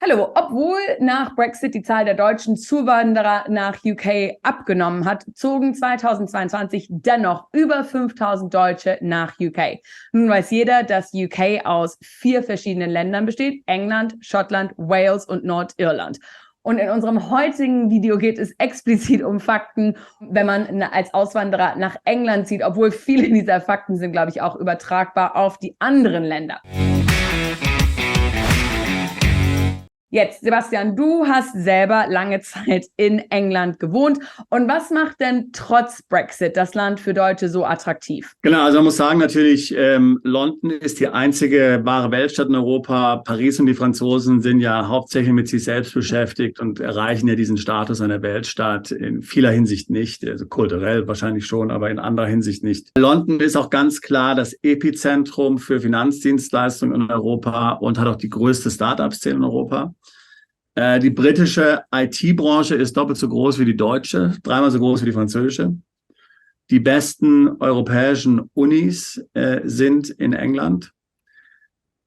Hallo, obwohl nach Brexit die Zahl der deutschen Zuwanderer nach UK abgenommen hat, zogen 2022 dennoch über 5.000 Deutsche nach UK. Nun weiß jeder, dass UK aus 4 verschiedenen Ländern besteht: England, Schottland, Wales und Nordirland. Und in unserem heutigen Video geht es explizit um Fakten, wenn man als Auswanderer nach England zieht, obwohl viele dieser Fakten sind, glaube ich, auch übertragbar auf die anderen Länder. Jetzt, Sebastian, du hast selber lange Zeit in England gewohnt. Und was macht denn trotz Brexit das Land für Deutsche so attraktiv? Genau, also man muss sagen natürlich, London ist die einzige wahre Weltstadt in Europa. Paris und die Franzosen sind ja hauptsächlich mit sich selbst beschäftigt und erreichen ja diesen Status einer Weltstadt in vieler Hinsicht nicht. Also kulturell wahrscheinlich schon, aber in anderer Hinsicht nicht. London ist auch ganz klar das Epizentrum für Finanzdienstleistungen in Europa und hat auch die größte Start-up-Szene in Europa. Die britische IT-Branche ist doppelt so groß wie die deutsche, 3-mal so groß wie die französische. Die besten europäischen Unis sind in England.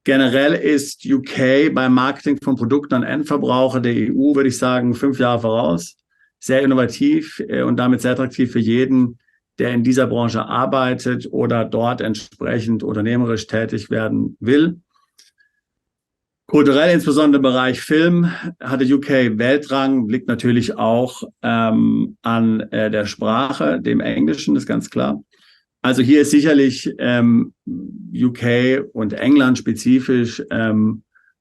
Generell ist UK beim Marketing von Produkten an Endverbraucher der EU, würde ich sagen, 5 Jahre voraus. Sehr innovativ und damit sehr attraktiv für jeden, der in dieser Branche arbeitet oder dort entsprechend unternehmerisch tätig werden will. Kulturell, insbesondere im Bereich Film, hatte UK Weltrang, liegt natürlich auch an der Sprache, dem Englischen, ist ganz klar. Also hier ist sicherlich UK und England spezifisch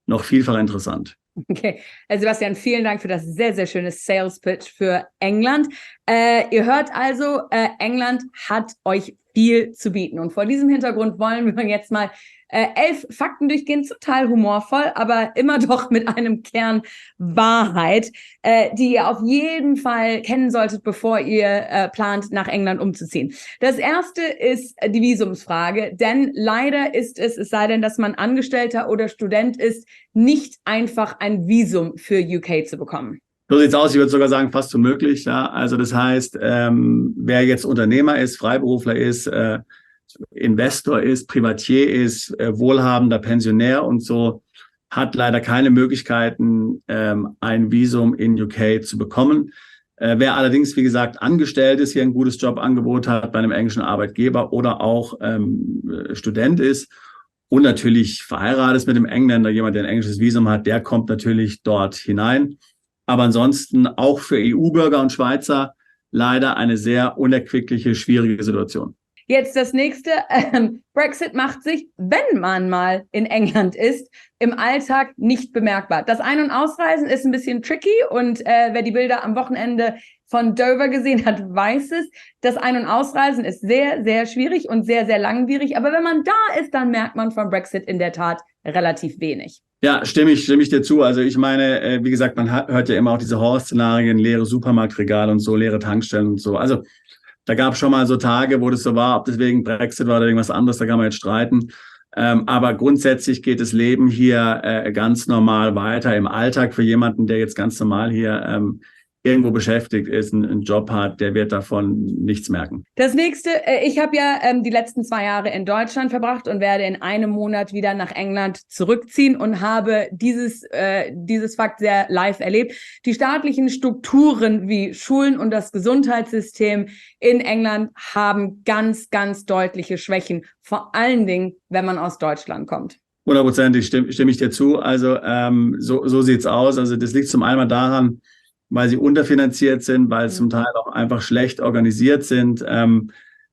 noch vielfach interessant. Okay, Sebastian, vielen Dank für das sehr, sehr schöne Sales Pitch für England. Ihr hört also, England hat euch viel zu bieten. Und vor diesem Hintergrund wollen wir jetzt mal 11 Fakten durchgehen, zum Teil humorvoll, aber immer doch mit einem Kern Wahrheit, die ihr auf jeden Fall kennen solltet, bevor ihr plant, nach England umzuziehen. Das erste ist die Visumsfrage, denn leider ist es sei denn, dass man Angestellter oder Student ist, nicht einfach ein Visum für UK zu bekommen. So sieht's aus. Ich würde sogar sagen, fast unmöglich. Ja. Also das heißt, wer jetzt Unternehmer ist, Freiberufler ist, Investor ist, Privatier ist, wohlhabender Pensionär und so, hat leider keine Möglichkeiten, ein Visum in UK zu bekommen. Wer allerdings, wie gesagt, angestellt ist, hier ein gutes Jobangebot hat bei einem englischen Arbeitgeber oder auch Student ist und natürlich verheiratet ist mit einem Engländer, jemand, der ein englisches Visum hat, der kommt natürlich dort hinein. Aber ansonsten auch für EU-Bürger und Schweizer leider eine sehr unerquickliche, schwierige Situation. Jetzt das nächste. Brexit macht sich, wenn man mal in England ist, im Alltag nicht bemerkbar. Das Ein- und Ausreisen ist ein bisschen tricky und wer die Bilder am Wochenende von Dover gesehen hat, weiß es. Das Ein- und Ausreisen ist sehr, sehr schwierig und sehr, sehr langwierig. Aber wenn man da ist, dann merkt man von Brexit in der Tat relativ wenig. Ja, stimme ich dir zu. Also ich meine, wie gesagt, man hört ja immer auch diese Horror-Szenarien, leere Supermarktregale und so, leere Tankstellen und so. Also da gab es schon mal so Tage, wo das so war, ob das wegen Brexit war oder irgendwas anderes, da kann man jetzt streiten. Aber grundsätzlich geht das Leben hier ganz normal weiter im Alltag für jemanden, der jetzt ganz normal hier irgendwo beschäftigt ist, einen Job hat, der wird davon nichts merken. Das nächste, ich habe ja die letzten 2 Jahre in Deutschland verbracht und werde in einem Monat wieder nach England zurückziehen und habe dieses Fakt sehr live erlebt. Die staatlichen Strukturen wie Schulen und das Gesundheitssystem in England haben ganz, ganz deutliche Schwächen, vor allen Dingen, wenn man aus Deutschland kommt. 100% stimme ich dir zu. Also so sieht's aus. Also das liegt zum einen daran, weil sie unterfinanziert sind, weil zum Teil auch einfach schlecht organisiert sind,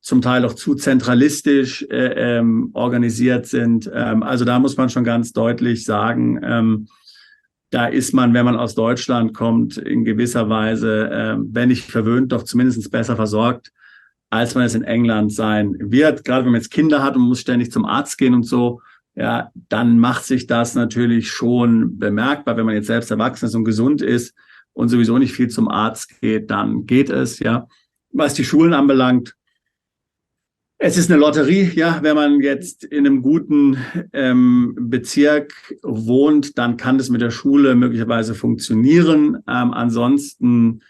zum Teil auch zu zentralistisch organisiert sind. Also da muss man schon ganz deutlich sagen, da ist man, wenn man aus Deutschland kommt, in gewisser Weise, wenn nicht verwöhnt, doch zumindest besser versorgt, als man es in England sein wird. Gerade wenn man jetzt Kinder hat und muss ständig zum Arzt gehen und so, ja, dann macht sich das natürlich schon bemerkbar. Wenn man jetzt selbst erwachsen ist und gesund ist und sowieso nicht viel zum Arzt geht, dann geht es, ja. Was die Schulen anbelangt, es ist eine Lotterie, ja. Wenn man jetzt in einem guten Bezirk wohnt, dann kann das mit der Schule möglicherweise funktionieren. Ansonsten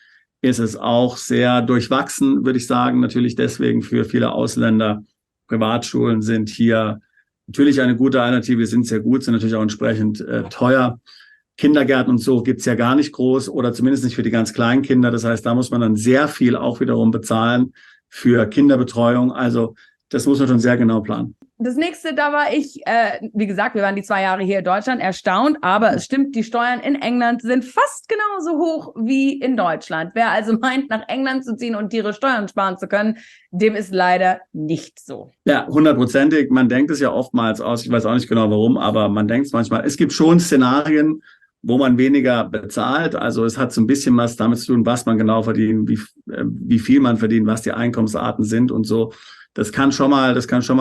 ist es auch sehr durchwachsen, würde ich sagen. Natürlich deswegen für viele Ausländer. Privatschulen sind hier natürlich eine gute Alternative, sind sehr gut, sind natürlich auch entsprechend teuer. Kindergärten und so gibt's ja gar nicht groß oder zumindest nicht für die ganz kleinen Kinder. Das heißt, da muss man dann sehr viel auch wiederum bezahlen für Kinderbetreuung. Also das muss man schon sehr genau planen. Das nächste, da war ich, wie gesagt, wir waren die 2 Jahre hier in Deutschland, erstaunt, aber es stimmt, die Steuern in England sind fast genauso hoch wie in Deutschland. Wer also meint, nach England zu ziehen und ihre Steuern sparen zu können, dem ist leider nicht so. Ja, 100%. Man denkt es ja oftmals aus, ich weiß auch nicht genau warum, aber man denkt es manchmal. Es gibt schon Szenarien, wo man weniger bezahlt. Also es hat so ein bisschen was damit zu tun, was man genau verdient, wie viel man verdient, was die Einkommensarten sind und so. Das kann schon mal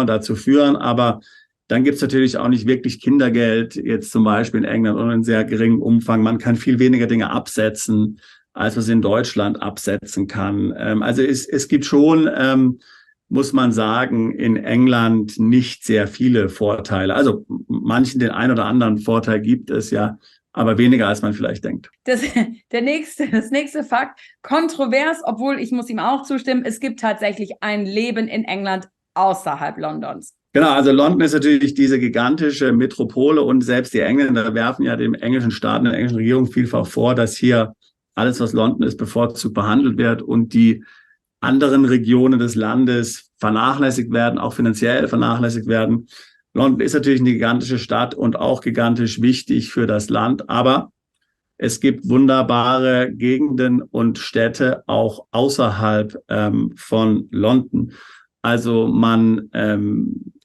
dazu führen, aber dann gibt's natürlich auch nicht wirklich Kindergeld, jetzt zum Beispiel in England oder in sehr geringem Umfang. Man kann viel weniger Dinge absetzen, als was in Deutschland absetzen kann. Also es gibt schon, muss man sagen, in England nicht sehr viele Vorteile. Also manchen den einen oder anderen Vorteil gibt es ja, aber weniger, als man vielleicht denkt. Das nächste Fakt, kontrovers, obwohl ich muss ihm auch zustimmen, es gibt tatsächlich ein Leben in England außerhalb Londons. Genau, also London ist natürlich diese gigantische Metropole und selbst die Engländer werfen ja dem englischen Staat und der englischen Regierung vielfach vor, dass hier alles, was London ist, bevorzugt behandelt wird und die anderen Regionen des Landes vernachlässigt werden, auch finanziell vernachlässigt werden. London ist natürlich eine gigantische Stadt und auch gigantisch wichtig für das Land, aber es gibt wunderbare Gegenden und Städte auch außerhalb von London. Also man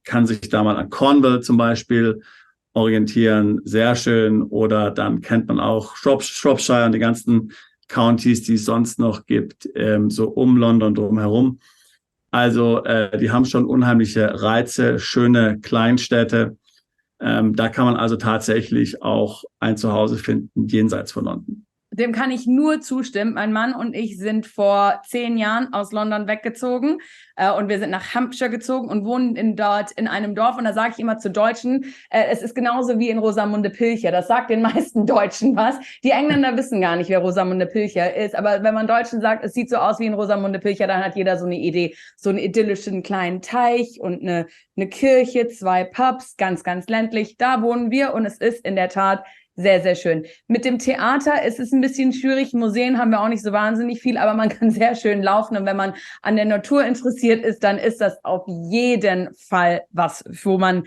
kann sich da mal an Cornwall zum Beispiel orientieren, sehr schön. Oder dann kennt man auch Shropshire und die ganzen Countys, die es sonst noch gibt, so um London drumherum. Also die haben schon unheimliche Reize, schöne Kleinstädte. Da kann man also tatsächlich auch ein Zuhause finden, jenseits von London. Dem kann ich nur zustimmen. Mein Mann und ich sind vor 10 Jahren aus London weggezogen und wir sind nach Hampshire gezogen und wohnen dort in einem Dorf. Und da sage ich immer zu Deutschen, es ist genauso wie in Rosamunde Pilcher. Das sagt den meisten Deutschen was. Die Engländer wissen gar nicht, wer Rosamunde Pilcher ist. Aber wenn man Deutschen sagt, es sieht so aus wie in Rosamunde Pilcher, dann hat jeder so eine Idee. So einen idyllischen kleinen Teich und eine Kirche, 2 Pubs, ganz, ganz ländlich. Da wohnen wir und es ist in der Tat sehr, sehr schön. Mit dem Theater ist es ein bisschen schwierig. Museen haben wir auch nicht so wahnsinnig viel, aber man kann sehr schön laufen. Und wenn man an der Natur interessiert ist, dann ist das auf jeden Fall was, wo man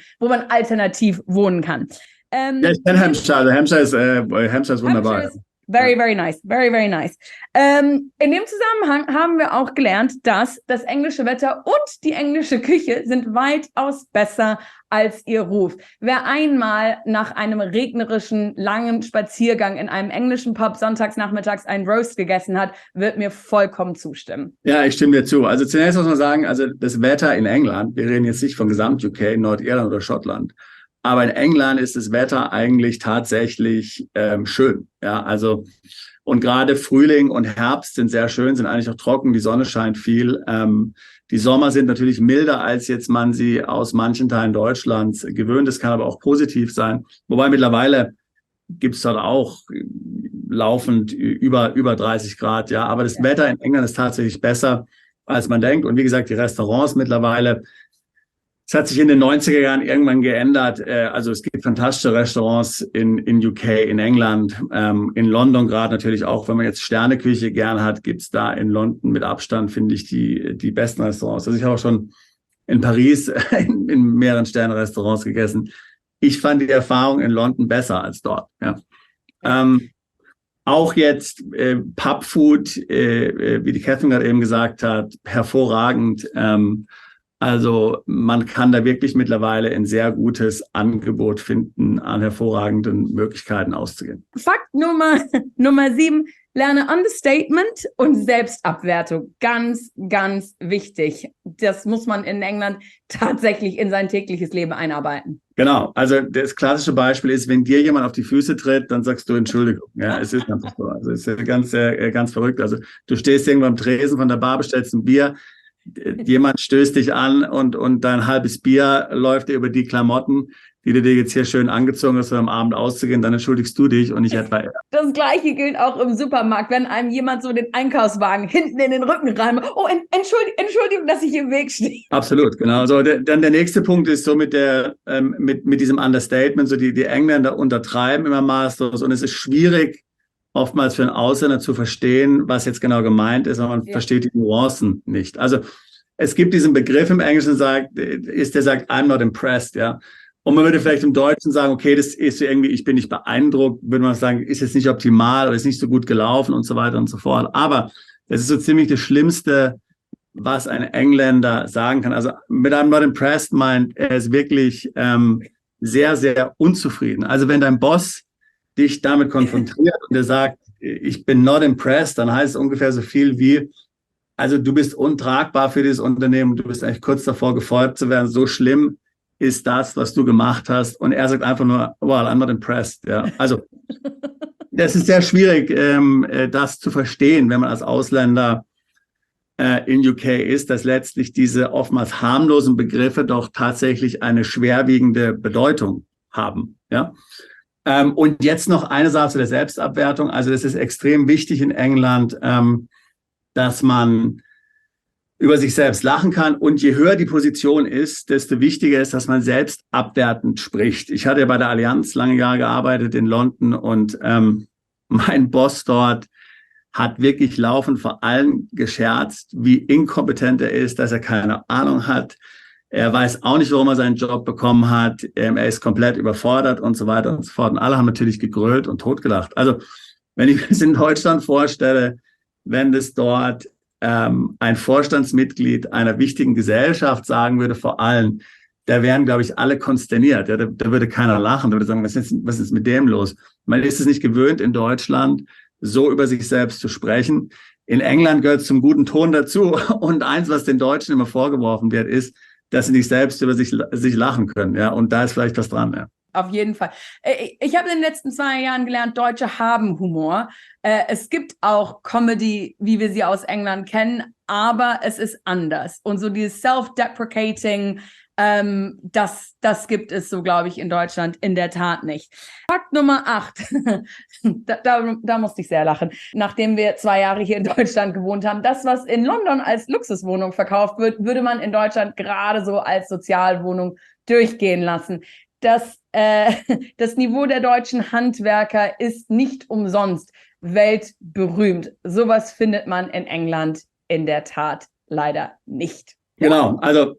alternativ wohnen kann. Ja, ich kenne Hampshire. Also Hampshire ist wunderbar. Hampshire ist very, very nice. Very, very nice. In dem Zusammenhang haben wir auch gelernt, dass das englische Wetter und die englische Küche sind weitaus besser als ihr Ruf. Wer einmal nach einem regnerischen, langen Spaziergang in einem englischen Pub sonntags nachmittags einen Roast gegessen hat, wird mir vollkommen zustimmen. Ja, ich stimme dir zu. Also zunächst muss man sagen, also das Wetter in England, wir reden jetzt nicht von Gesamt-UK, Nordirland oder Schottland, aber in England ist das Wetter eigentlich tatsächlich schön. Ja, also und gerade Frühling und Herbst sind sehr schön, sind eigentlich auch trocken, die Sonne scheint viel. Die Sommer sind natürlich milder, als jetzt man sie aus manchen Teilen Deutschlands gewöhnt. Das kann aber auch positiv sein. Wobei mittlerweile gibt es dort auch laufend über 30 Grad. Ja, aber das Wetter in England ist tatsächlich besser, als man denkt. Und wie gesagt, die Restaurants mittlerweile, es hat sich in den 90er Jahren irgendwann geändert. Also es gibt fantastische Restaurants in UK, in England, in London gerade natürlich auch. Wenn man jetzt Sterneküche gern hat, gibt's da in London mit Abstand, finde ich, die besten Restaurants. Also ich habe auch schon in Paris in mehreren Sterne-Restaurants gegessen. Ich fand die Erfahrung in London besser als dort. Ja. Auch jetzt Pubfood, wie die Catherine gerade eben gesagt hat, hervorragend. Also man kann da wirklich mittlerweile ein sehr gutes Angebot finden, an hervorragenden Möglichkeiten auszugehen. Fakt Nummer 7, lerne Understatement und Selbstabwertung. Ganz, ganz wichtig. Das muss man in England tatsächlich in sein tägliches Leben einarbeiten. Genau, also das klassische Beispiel ist, wenn dir jemand auf die Füße tritt, dann sagst du Entschuldigung. Ja, es ist einfach so. Also es ist ganz verrückt. Also du stehst irgendwo am Tresen von der Bar, bestellst ein Bier. jemand stößt dich an und dein halbes Bier läuft dir über die Klamotten, die du dir jetzt hier schön angezogen hast, um am Abend auszugehen, dann entschuldigst du dich und nicht etwa er. Das Gleiche gilt auch im Supermarkt, wenn einem jemand so den Einkaufswagen hinten in den Rücken reimt. Oh, Entschuldigung, dass ich im Weg stehe. Absolut, genau. So, dann der nächste Punkt ist so mit diesem Understatement, so die Engländer untertreiben immer maßlos und es ist schwierig, oftmals für einen Ausländer zu verstehen, was jetzt genau gemeint ist, aber man versteht die Nuancen nicht. Also es gibt diesen Begriff im Englischen, der sagt, I'm not impressed, ja. Und man würde vielleicht im Deutschen sagen, okay, das ist irgendwie, ich bin nicht beeindruckt, würde man sagen, ist jetzt nicht optimal oder ist nicht so gut gelaufen und so weiter und so fort. Aber das ist so ziemlich das Schlimmste, was ein Engländer sagen kann. Also mit I'm not impressed meint, er ist wirklich sehr, sehr unzufrieden. Also wenn dein Boss dich damit konfrontiert und er sagt, ich bin not impressed, dann heißt es ungefähr so viel wie, also du bist untragbar für dieses Unternehmen, du bist eigentlich kurz davor, gefeuert zu werden, so schlimm ist das, was du gemacht hast. Und er sagt einfach nur, well, I'm not impressed. Ja, also das ist sehr schwierig, das zu verstehen, wenn man als Ausländer in UK ist, dass letztlich diese oftmals harmlosen Begriffe doch tatsächlich eine schwerwiegende Bedeutung haben. Ja. Und jetzt noch eine Sache zu der Selbstabwertung. Also das ist extrem wichtig in England, dass man über sich selbst lachen kann. Und je höher die Position ist, desto wichtiger ist, dass man selbst abwertend spricht. Ich hatte ja bei der Allianz lange Jahre gearbeitet in London und mein Boss dort hat wirklich laufend vor allem gescherzt, wie inkompetent er ist, dass er keine Ahnung hat. Er weiß auch nicht, warum er seinen Job bekommen hat. Er ist komplett überfordert und so weiter und so fort. Und alle haben natürlich gegrölt und totgelacht. Also wenn ich mir das in Deutschland vorstelle, wenn das dort ein Vorstandsmitglied einer wichtigen Gesellschaft sagen würde, vor allem, da wären, glaube ich, alle konsterniert. Ja, da würde keiner lachen, da würde sagen, was ist mit dem los? Man ist es nicht gewöhnt, in Deutschland so über sich selbst zu sprechen. In England gehört es zum guten Ton dazu. Und eins, was den Deutschen immer vorgeworfen wird, ist, dass sie nicht selbst über sich lachen können. Ja, und da ist vielleicht was dran. Ja. Auf jeden Fall. Ich habe in den letzten 2 Jahren gelernt, Deutsche haben Humor. Es gibt auch Comedy, wie wir sie aus England kennen, aber es ist anders. Und so dieses Self-Deprecating, das gibt es so, glaube ich, in Deutschland in der Tat nicht. Fakt Nummer 8. Da musste ich sehr lachen. Nachdem wir 2 Jahre hier in Deutschland gewohnt haben, das, was in London als Luxuswohnung verkauft wird, würde man in Deutschland gerade so als Sozialwohnung durchgehen lassen. Das Niveau der deutschen Handwerker ist nicht umsonst weltberühmt. Sowas findet man in England in der Tat leider nicht. Genau, also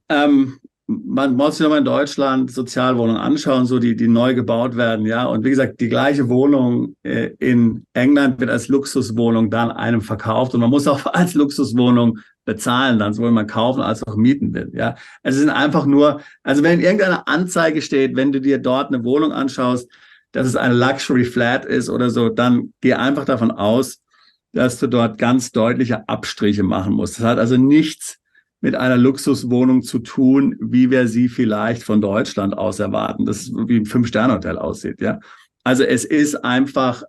man muss sich nochmal in Deutschland Sozialwohnungen anschauen, so die neu gebaut werden, ja. Und wie gesagt, die gleiche Wohnung in England wird als Luxuswohnung dann einem verkauft und man muss auch als Luxuswohnung bezahlen, dann sowohl man kaufen als auch mieten will, ja. Also es sind einfach nur, also wenn in irgendeiner Anzeige steht, wenn du dir dort eine Wohnung anschaust, dass es eine Luxury Flat ist oder so, dann geh einfach davon aus, dass du dort ganz deutliche Abstriche machen musst. Das hat also nichts mit einer Luxuswohnung zu tun, wie wir sie vielleicht von Deutschland aus erwarten. Das ist wie ein 5-Sterne-Hotel aussieht, ja. Also es ist einfach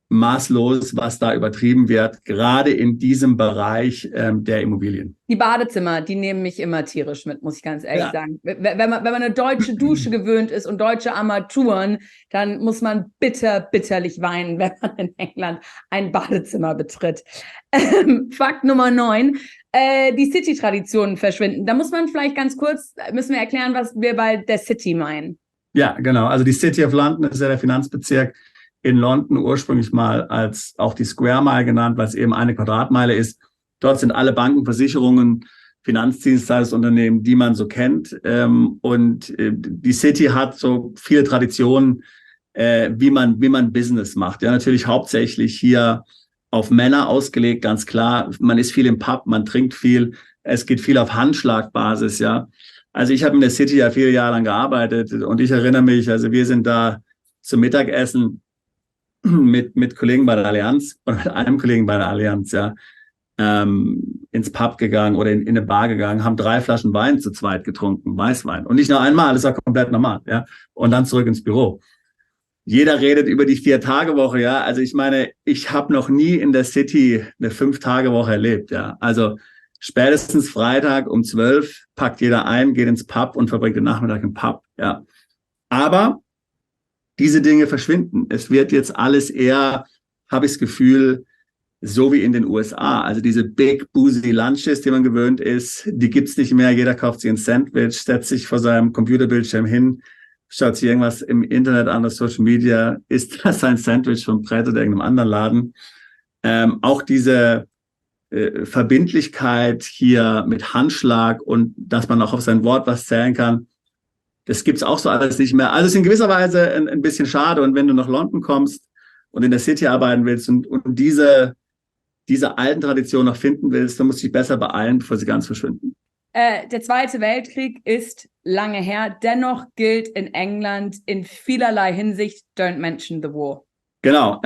maßlos, was da übertrieben wird, gerade in diesem Bereich der Immobilien. Die Badezimmer, die nehmen mich immer tierisch mit, muss ich ganz ehrlich sagen. Wenn man eine deutsche Dusche gewöhnt ist und deutsche Armaturen, dann muss man bitterlich weinen, wenn man in England ein Badezimmer betritt. Fakt Nummer 9. Die City-Traditionen verschwinden. Da muss man vielleicht ganz kurz, müssen wir erklären, was wir bei der City meinen. Ja, genau. Also die City of London ist ja der Finanzbezirk in London, ursprünglich mal als auch die Square Mile genannt, weil es eben 1 Quadratmeile ist. Dort sind alle Banken, Versicherungen, Finanzdienstleistungsunternehmen, die man so kennt. Und die City hat so viele Traditionen, wie man Business macht. Ja, natürlich hauptsächlich hier auf Männer ausgelegt, ganz klar. Man ist viel im Pub, man trinkt viel. Es geht viel auf Handschlagbasis, ja. Also ich habe in der City ja 4 Jahre lang gearbeitet und ich erinnere mich, also wir sind da zum Mittagessen mit Kollegen bei der Allianz oder mit einem Kollegen bei der Allianz, ja, ins Pub gegangen oder in eine Bar gegangen, haben 3 Flaschen Wein zu zweit getrunken, Weißwein. Und nicht nur einmal, das war komplett normal, ja. Und dann zurück ins Büro. Jeder redet über die 4-Tage-Woche, ja. Also ich meine, ich habe noch nie in der City eine 5-Tage-Woche erlebt, ja. Also Spätestens Freitag um 12 packt jeder ein, geht ins Pub und verbringt den Nachmittag im Pub. Ja. Aber diese Dinge verschwinden. Es wird jetzt alles eher, habe ich das Gefühl, so wie in den USA. Also diese Big Boozy Lunches, die man gewöhnt ist, die gibt's nicht mehr. Jeder kauft sich ein Sandwich, setzt sich vor seinem Computerbildschirm hin, schaut sich irgendwas im Internet an, auf Social Media, isst das sein Sandwich vom Brett oder irgendeinem anderen Laden. Auch diese Verbindlichkeit hier mit Handschlag und dass man auch auf sein Wort was zählen kann, das gibt's auch so alles nicht mehr. Also es ist in gewisser Weise ein bisschen schade. Und wenn du nach London kommst und in der City arbeiten willst und diese alten Traditionen noch finden willst, dann musst du dich besser beeilen, bevor sie ganz verschwinden. Der Zweite Weltkrieg ist lange her. Dennoch gilt in England in vielerlei Hinsicht, don't mention the war. Genau.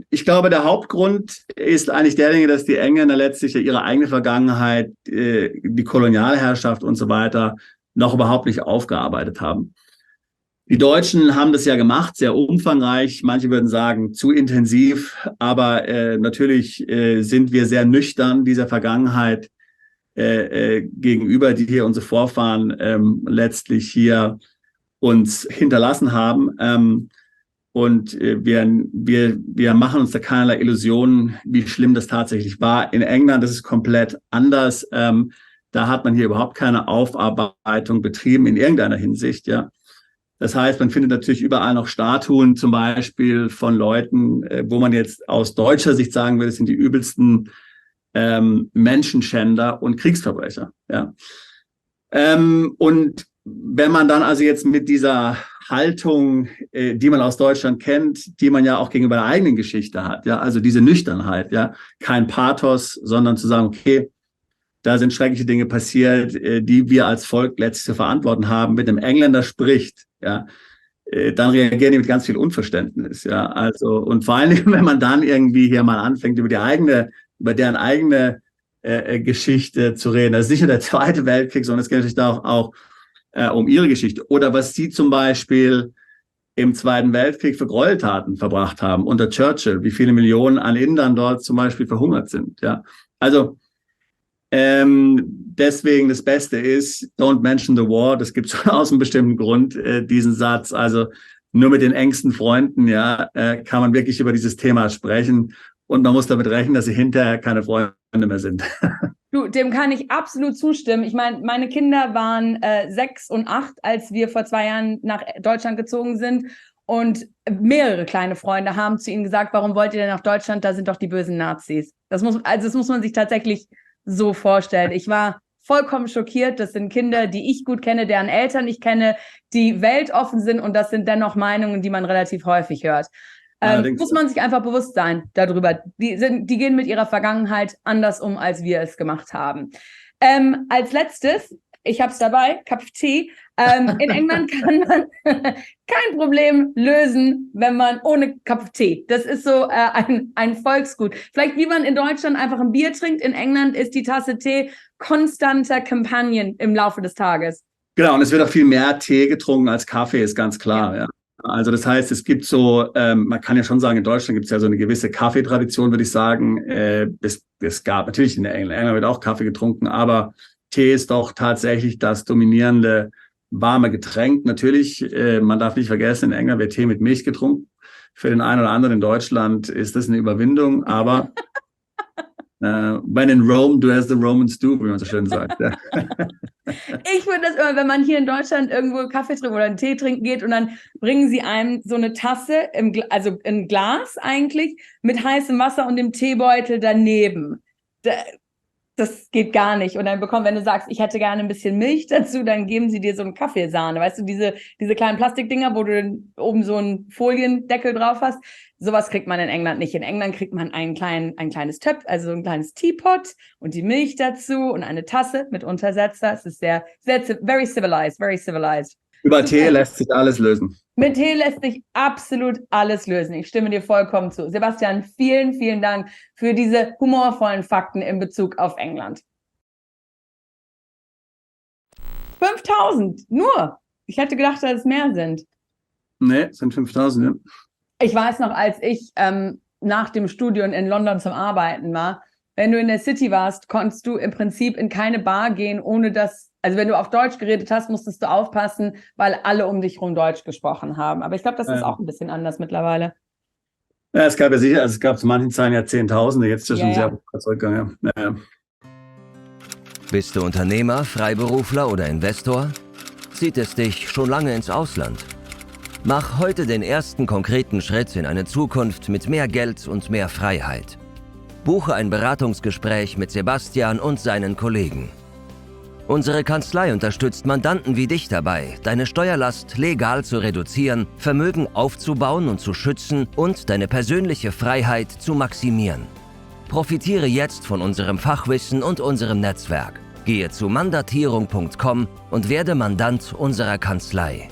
Ich glaube, der Hauptgrund ist eigentlich derjenige, dass die Engländer letztlich ihre eigene Vergangenheit, die Kolonialherrschaft und so weiter, noch überhaupt nicht aufgearbeitet haben. Die Deutschen haben das ja gemacht, sehr umfangreich. Manche würden sagen, zu intensiv. Aber natürlich sind wir sehr nüchtern dieser Vergangenheit gegenüber, die hier unsere Vorfahren letztlich hier uns hinterlassen haben. Und wir machen uns da keinerlei Illusionen, wie schlimm das tatsächlich war. In England ist es komplett anders. Da hat man hier überhaupt keine Aufarbeitung betrieben in irgendeiner Hinsicht, ja. Das heißt, man findet natürlich überall noch Statuen zum Beispiel von Leuten, wo man jetzt aus deutscher Sicht sagen will, das sind die übelsten Menschenschänder und Kriegsverbrecher, ja. Und wenn man dann also jetzt mit dieser Haltung, die man aus Deutschland kennt, die man ja auch gegenüber der eigenen Geschichte hat, ja, also diese Nüchternheit, ja, kein Pathos, sondern zu sagen, okay, da sind schreckliche Dinge passiert, die wir als Volk letztlich zu verantworten haben. Mit dem Engländer spricht, ja, dann reagieren die mit ganz viel Unverständnis, ja. Also, und vor allen Dingen, wenn man dann irgendwie hier mal anfängt, über deren eigene Geschichte zu reden. Das ist nicht nur der Zweite Weltkrieg, sondern es geht natürlich da auch um ihre Geschichte. Oder was sie zum Beispiel im Zweiten Weltkrieg für Gräueltaten verbracht haben unter Churchill, wie viele Millionen an Indern dort zum Beispiel verhungert sind, ja. Also, deswegen das Beste ist, don't mention the war. Das gibt es aus einem bestimmten Grund, diesen Satz. Also nur mit den engsten Freunden, ja, kann man wirklich über dieses Thema sprechen. Und man muss damit rechnen, dass sie hinterher keine Freunde mehr sind. Du, dem kann ich absolut zustimmen. Ich meine, meine Kinder waren 6 und 8, als wir vor 2 Jahren nach Deutschland gezogen sind. Und mehrere kleine Freunde haben zu ihnen gesagt, warum wollt ihr denn nach Deutschland? Da sind doch die bösen Nazis. Das muss man sich tatsächlich so vorstellen. Ich war vollkommen schockiert. Das sind Kinder, die ich gut kenne, deren Eltern ich kenne, die weltoffen sind. Und das sind dennoch Meinungen, die man relativ häufig hört. Muss man sich einfach bewusst sein darüber. Die gehen mit ihrer Vergangenheit anders um, als wir es gemacht haben. Als letztes, ich habe es dabei, Cup of Tea. In England kann man kein Problem lösen, wenn man ohne Cup of Tea. Das ist so ein Volksgut. Vielleicht wie man in Deutschland einfach ein Bier trinkt, in England ist die Tasse Tee konstanter Companion im Laufe des Tages. Genau, und es wird auch viel mehr Tee getrunken als Kaffee, ist ganz klar, ja. Also das heißt, es gibt so, man kann ja schon sagen, in Deutschland gibt es ja so eine gewisse Kaffeetradition, würde ich sagen. Es gab natürlich in England wird auch Kaffee getrunken, aber Tee ist doch tatsächlich das dominierende warme Getränk. Natürlich, man darf nicht vergessen, in England wird Tee mit Milch getrunken. Für den einen oder anderen in Deutschland ist das eine Überwindung, aber when in Rome, do as the Romans do, wie man so schön sagt. Ja. Ich finde das immer, wenn man hier in Deutschland irgendwo Kaffee trinkt oder einen Tee trinken geht und dann bringen sie einem so eine Tasse, also ein Glas eigentlich, mit heißem Wasser und dem Teebeutel daneben. Das geht gar nicht. Und dann wenn du sagst, ich hätte gerne ein bisschen Milch dazu, dann geben sie dir so eine Kaffeesahne. Weißt du, diese kleinen Plastikdinger, wo du oben so einen Foliendeckel drauf hast. Sowas kriegt man in England nicht. In England kriegt man ein kleines Töpf, also ein kleines Teapot und die Milch dazu und eine Tasse mit Untersetzer. Es ist sehr, sehr, very civilized, very civilized. Über Tee lässt sich alles lösen. Mit Tee lässt sich absolut alles lösen. Ich stimme dir vollkommen zu. Sebastian, vielen, vielen Dank für diese humorvollen Fakten in Bezug auf England. 5.000, nur. Ich hätte gedacht, dass es mehr sind. Nee, es sind 5.000, ja. Ich weiß noch, als ich nach dem Studium in London zum Arbeiten war, wenn du in der City warst, konntest du im Prinzip in keine Bar gehen, ohne dass, also wenn du auf Deutsch geredet hast, musstest du aufpassen, weil alle um dich rum Deutsch gesprochen haben. Aber ich glaube, das ist auch ein bisschen anders mittlerweile. Ja, es gab ja sicher, also es gab zu manchen Zeiten ja Zehntausende, jetzt ist das schon sehr zurückgegangen. Ja. Bist du Unternehmer, Freiberufler oder Investor? Zieht es dich schon lange ins Ausland? Mach heute den ersten konkreten Schritt in eine Zukunft mit mehr Geld und mehr Freiheit. Buche ein Beratungsgespräch mit Sebastian und seinen Kollegen. Unsere Kanzlei unterstützt Mandanten wie dich dabei, deine Steuerlast legal zu reduzieren, Vermögen aufzubauen und zu schützen und deine persönliche Freiheit zu maximieren. Profitiere jetzt von unserem Fachwissen und unserem Netzwerk. Gehe zu mandatierung.com und werde Mandant unserer Kanzlei.